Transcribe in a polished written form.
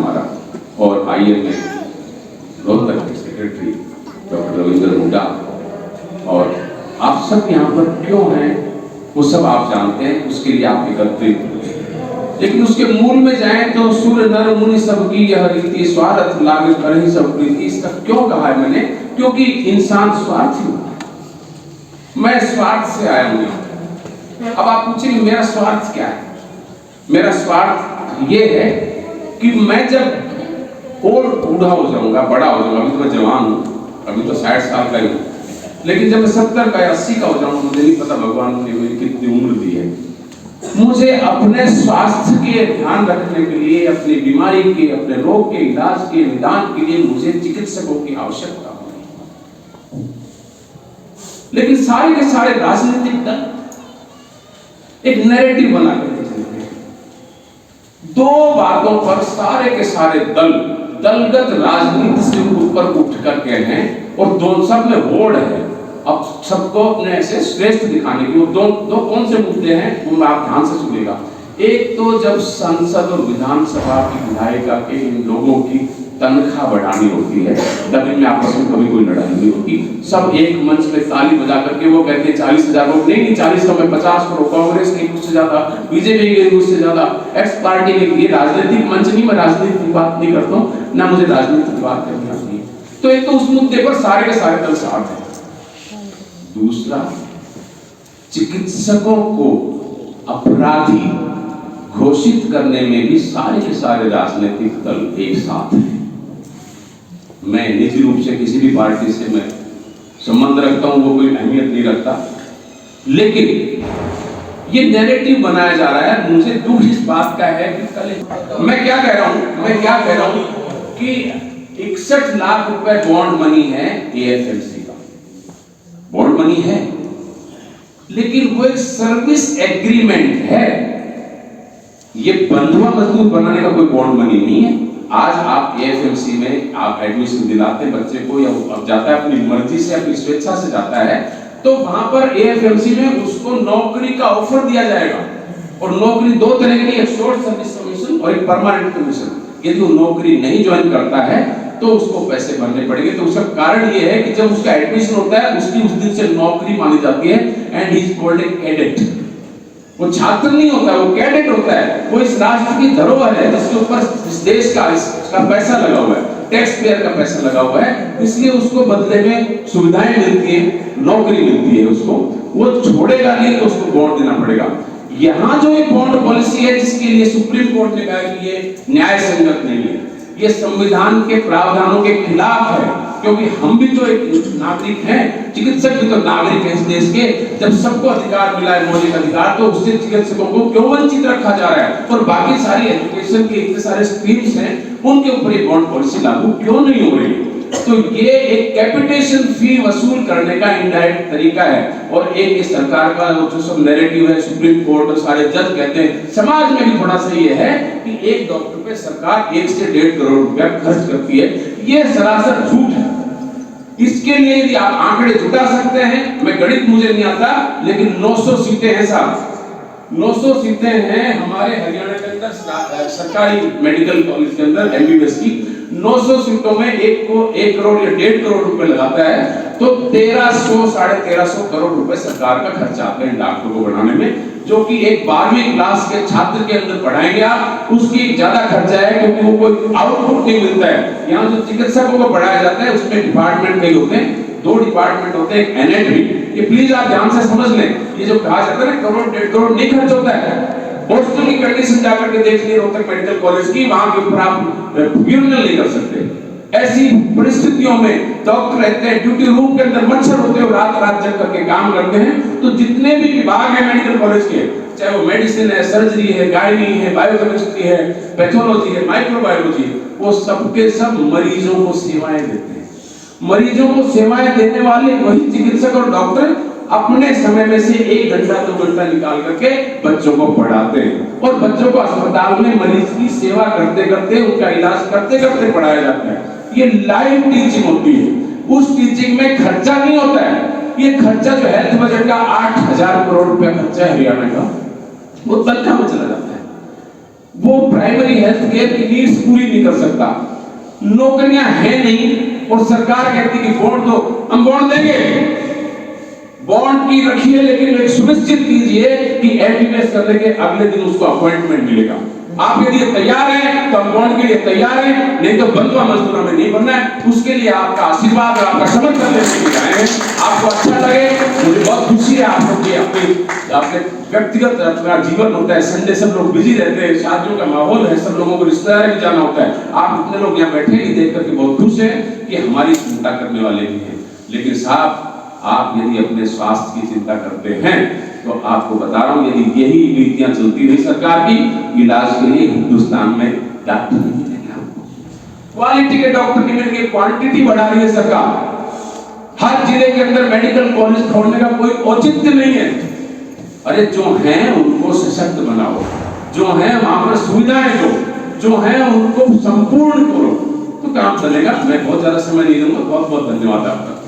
हमारा, और IM में रोहतक के सेक्रेटरी डॉक्टर रविंद्र हुड्डा, और आप सब यहाँ पर क्यों हैं वो सब आप जानते हैं, उसके लिए आप एकत्रित हुए। लेकिन उसके मूल में जाएं तो सूर्य नर मुनि सबकी यह रीति, स्वार्थ लागे करहि सब प्रीति। इसका क्यों कहा है मैंने? क्योंकि इंसान स्वार्थी होता है। मैं स्वार्थ से आया हूं। अब आप पूछेंगे मेरा स्वार्थ क्या है? मेरा स्वार्थ ये है कि मैं जब और बूढ़ा हो जाऊंगा, बड़ा हो जाऊंगा, अभी तो मैं जवान हूं, अभी तो 60 साल का ही हूं, लेकिन जब मैं 70 का या 80 का हो जाऊंगा, मुझे नहीं पता भगवान ने मेरी कितनी उम्र दी है, मुझे अपने स्वास्थ्य के ध्यान रखने के लिए, अपनी बीमारी के, अपने रोग के इलाज के, निदान के लिए मुझे चिकित्सकों की आवश्यकता होगी। लेकिन सारे के सारे राजनीतिक दल एक नैरेटिव बना करके चलते हैं। दो बातों पर सारे के सारे दलगत राजनीति से ऊपर उठ करके हैं, और दोनों सब में होड़ है अब सबको अपने ऐसे श्रेष्ठ दिखाने की। वो दो कौन से मुद्दे हैं वो आप ध्यान से सुनिएगा। एक तो जब संसद और विधानसभा की विधायिका के इन लोगों की तनख्वाह बढ़ानी होती है, तभी में आपस में कभी कोई लड़ाई नहीं होती, सब एक मंच पे ताली बजा करके वो कहते हैं 40,000 वोट, नहीं 40 तो मैं 50 करो, कांग्रेस ने उससे ज्यादा, बीजेपी ने उससे ज्यादा, एक्स पार्टी ने। ये राजनीतिक मंच नहीं, मैं राजनीति की बात नहीं करता हूँ, ना मुझे राजनीति की बात करनी आती है। तो एक तो उस मुद्दे पर सारे के सारे दल साथ हैं। दूसरा, चिकित्सकों को अपराधी घोषित करने में भी सारे के सारे राजनीतिक दल एक साथ हैं। मैं निजी रूप से किसी भी पार्टी से मैं संबंध रखता हूं, वो कोई अहमियत नहीं रखता, लेकिन ये नैरेटिव बनाया जा रहा है। मुझे दुख इस बात का है कि कल मैं क्या कह रहा हूं कि 61 लाख रुपए बॉन्ड मनी है AFMC का, बॉन्ड मनी है, लेकिन वो एक सर्विस एग्रीमेंट है, ये बंधुआ मजदूर बनाने का कोई बॉन्ड मनी नहीं है। आज आप AFMC में आप एडमिशन दिलाते बच्चे को, या अब जाता है अपनी मर्जी से, अपनी स्वेच्छा से जाता है, तो वहां पर AFMC में उसको नौकरी का ऑफर दिया जाएगा। और नौकरी दो तरह की, एक शॉर्ट सर्विस कमीशन और एक परमानेंट कमीशन। यदि वो नौकरी नहीं ज्वाइन करता है तो उसको पैसे भरने पड़ेंगे। तो उसका कारण ये है कि जब उसका एडमिशन होता है, उसकी उस दिन से नौकरी मानी जाती है, and he is called a cadet. वो छात्र नहीं होता, वो कैडेट होता है। वो इस राष्ट्र की धरोहर है जिसके ऊपर इस देश का इसका पैसा लगा हुआ है, टैक्स पेयर का पैसा लगा हुआ है, इसलिए उसको बदले में सुविधाएं मिलती है, नौकरी मिलती है उसको। वो छोड़ेगा नहीं तो उसको बॉन्ड देना पड़ेगा। यहाँ जो एक बॉन्ड पॉलिसी है जिसके लिए सुप्रीम कोर्ट ने कहा कि ये न्याय संगत नहीं है, ये संविधान के प्रावधानों के खिलाफ है, क्योंकि हम भी तो एक नागरिक हैं, चिकित्सक भी तो नागरिक हैं इस देश के। जब सबको अधिकार मिला है, मौलिक अधिकार, तो उससे चिकित्सकों को क्यों वंचित रखा जा रहा है? और बाकी सारी एजुकेशन के इतने सारे स्ट्रीम्स हैं, उनके ऊपर ये बॉन्ड पॉलिसी लागू क्यों नहीं हो रही? तो ये एक कैपिटेशन फी वसूल करने का इनडायरेक्ट तरीका है। और एक सरकार का जो सब नैरेटिव है, सुप्रीम कोर्ट और सारे जज कहते हैं, समाज में भी थोड़ा सा ये है कि एक डॉक्टर पे सरकार 1 से 1.5 करोड़ रुपया खर्च करती है। ये सरासर झूठ है। इसके लिए यदि आप आंकड़े जुटा सकते हैं, मैं गणित मुझे नहीं आता, लेकिन 900 सीटें हैं साहब, 900 सीटें हैं हमारे हरियाणा के अंदर सरकारी मेडिकल कॉलेज के अंदर MBBS की। 900 सीटों में एक को 1 करोड़ या 1.5 करोड़ रुपए लगाता है, तो 1300 साढ़े 1300 करोड़ रुपए सरकार का खर्चा आते हैं डॉक्टरों को बनाने में, जो कि एक 12वीं क्लास के छात्र के अंदर पढ़ाएंगे आप, उसकी ज्यादा खर्चा है, क्योंकि वो कोई आउटपुट नहीं मिलता है। यहाँ जो चिकित्सकों को पढ़ाया जाता है उसमें डिपार्टमेंट कई होते हैं, 2 डिपार्टमेंट होते हैं, एक एनेटमी। ये प्लीज आप ध्यान से समझ लें, ये जो कहा जाता है ना करोड़ 1.5 करोड़ नहीं खर्च होता है। हॉस्टल की कंडीशन जाकर के देख लिए रोहतक मेडिकल कॉलेज की, वहां के ऊपर आप यूरिनल नहीं कर सकते। ऐसी परिस्थितियों में डॉक्टर रहते हैं, ड्यूटी रूम के अंदर मच्छर होते हैं, रात जग करके काम करते हैं। तो जितने भी विभाग हैं मेडिकल कॉलेज के, चाहे वो मेडिसिन है, सर्जरी है, गायनी है, बायोकेमिस्ट्री है, पैथोलॉजी है, माइक्रोबायोलॉजी, वो सबके सब मरीजों को सेवाएं देते हैं। मरीजों को सेवाएं देने वाले वही चिकित्सक और डॉक्टर अपने समय में से 1 घंटा 2 घंटा निकाल करके बच्चों को पढ़ाते हैं, और बच्चों को अस्पताल में मरीज की सेवा करते करते, उनका इलाज करते करते पढ़ाया जाता है। ये लाइव टीचिंग होती है। उस टीचिंग में खर्चा नहीं होता है। ये खर्चा जो हेल्थ बजट का 8000 करोड़ रुपया खर्चा है हरियाणा का, वो तनख्वाह में चला जाता है। वो प्राइमरी हेल्थ केयर की नीड्स पूरी नहीं कर सकता, नौकरियां हैं नहीं, और सरकार कहती कि बॉन्ड दो, हम बॉन्ड देंगे, बॉन्ड की रखिए, लेकिन एक सुनिश्चित कीजिए कि एमबीबीएस करने के अगले दिन उसको अपॉइंटमेंट मिलेगा। आप यदि तैयार हैं तो हम बॉन्ड के लिए तैयार हैं, नहीं तो बंधुआ मजदूर हमें नहीं बनना है। उसके लिए आपका आशीर्वाद और आपका समर्थन लेने के लिए आए हैं। आपको अच्छा लगे, मुझे बहुत खुशी है। आप लोग आपके व्यक्तिगत अपना जीवन होता है, संडे सब लोग बिजी रहते हैं, शादियों का माहौल है, सब लोगों को रिश्तेदार भी जाना होता है। आप इतने लोग यहाँ बैठे ही देख करके बहुत खुश हैं कि हमारी चिंता करने वाले भी हैं। लेकिन साहब, आप यदि अपने स्वास्थ्य की चिंता करते हैं तो आपको बता रहा हूं, यदि यही नीतियां चलती रही सरकार की, इलाज के लिए हिंदुस्तान में डॉक्टर नहीं मिलेंगे। क्वालिटी के डॉक्टर नहीं मिलेंगे, क्वांटिटी बढ़ा रही है सरकार। हर जिले के अंदर मेडिकल कॉलेज खोलने का कोई औचित्य नहीं है। अरे जो हैं उनको सशक्त बनाओ, जो हैं वहां पर सुविधाएं जो हैं उनको संपूर्ण करो, तो काम चलेगा। मैं बहुत ज्यादा समय नहीं दूंगा। बहुत बहुत धन्यवाद आपका।